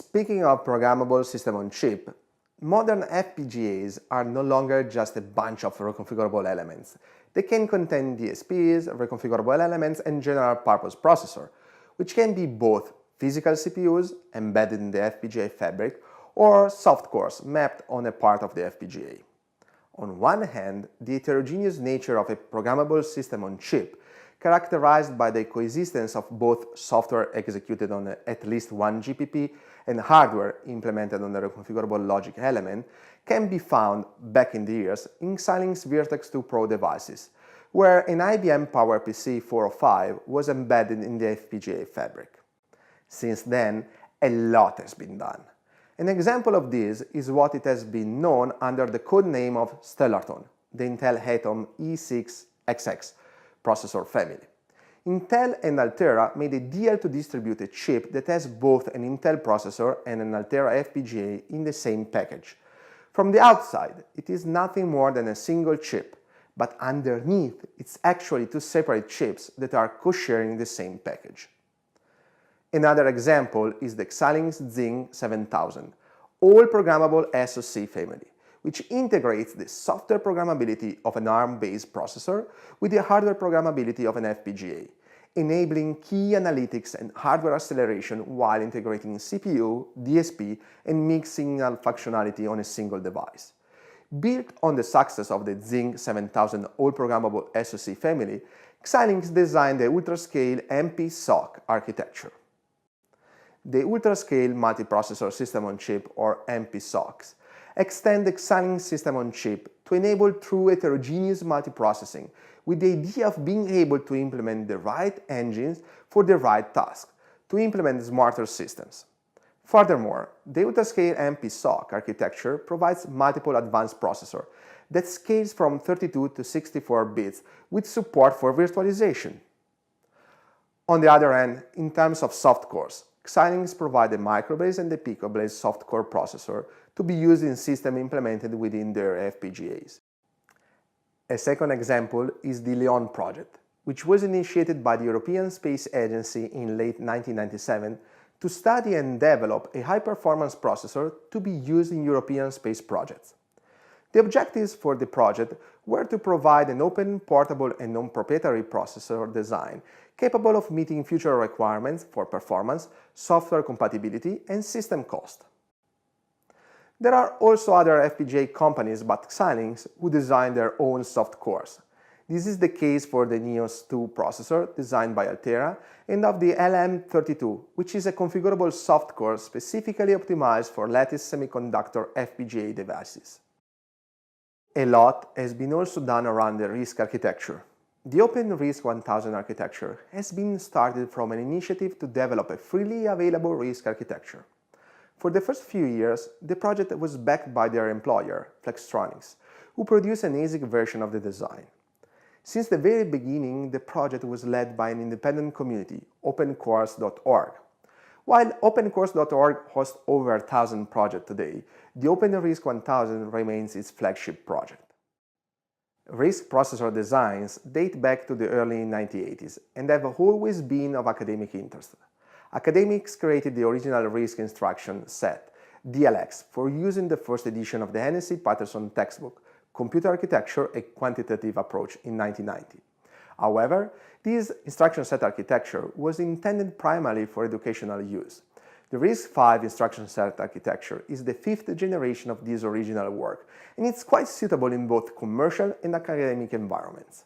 Speaking of programmable system on chip, modern FPGAs are no longer just a bunch of reconfigurable elements. They can contain DSPs, reconfigurable elements, and general-purpose processor, which can be both physical CPUs embedded in the FPGA fabric or soft cores mapped on a part of the FPGA. On one hand, the heterogeneous nature of a programmable system on chip, characterized by the coexistence of both software executed on at least one GPP and hardware implemented on a reconfigurable logic element, can be found back in the years in Xilinx Virtex 2 Pro devices, where an IBM PowerPC 405 was embedded in the FPGA fabric. Since then, a lot has been done. An example of this is what it has been known under the code name of Stellarton, the Intel Atom E6XX processor family. Intel and Altera made a deal to distribute a chip that has both an Intel processor and an Altera FPGA in the same package. From the outside, it is nothing more than a single chip, but underneath it's actually two separate chips that are co-sharing the same package. Another example is the Xilinx Zing 7000, all-programmable SoC family, which integrates the software programmability of an ARM-based processor with the hardware programmability of an FPGA, enabling key analytics and hardware acceleration while integrating CPU, DSP, and mixed signal functionality on a single device. Built on the success of the Zing 7000 all-programmable SoC family, Xilinx designed the ultra-scale MP-SoC architecture. The ultra-scale multiprocessor system on chip, or MP-SoCs, extend the Xilinx system on chip to enable true heterogeneous multiprocessing, with the idea of being able to implement the right engines for the right task, to implement smarter systems. Furthermore, the ultra-scale MP-SoC architecture provides multiple advanced processors that scales from 32 to 64 bits with support for virtualization. On the other hand, in terms of soft cores, Xilinx provides a microblaze and a picoblaze soft-core processor to be used in systems implemented within their FPGAs. A second example is the Leon project, which was initiated by the European Space Agency in late 1997 to study and develop a high-performance processor to be used in European space projects. The objectives for the project were to provide an open, portable, and non-proprietary processor design capable of meeting future requirements for performance, software compatibility, and system cost. There are also other FPGA companies but Xilinx who design their own soft cores. This is the case for the Nios 2 processor designed by Altera and of the LM32, which is a configurable soft core specifically optimized for lattice semiconductor FPGA devices. A lot has been also done around the RISC architecture. The Open RISC 1000 architecture has been started from an initiative to develop a freely available RISC architecture. For the first few years, the project was backed by their employer, Flextronics, who produced an ASIC version of the design. Since the very beginning, the project was led by an independent community, opencourse.org. While opencourse.org hosts over 1,000 projects today, the Open RISC 1000 remains its flagship project. RISC processor designs date back to the early 1980s and have always been of academic interest. Academics created the original RISC instruction set, DLX, for use in the first edition of the NSC Patterson textbook, Computer Architecture: A Quantitative Approach, in 1990. However, this instruction set architecture was intended primarily for educational use. The RISC-V instruction set architecture is the fifth generation of this original work, and it's quite suitable in both commercial and academic environments.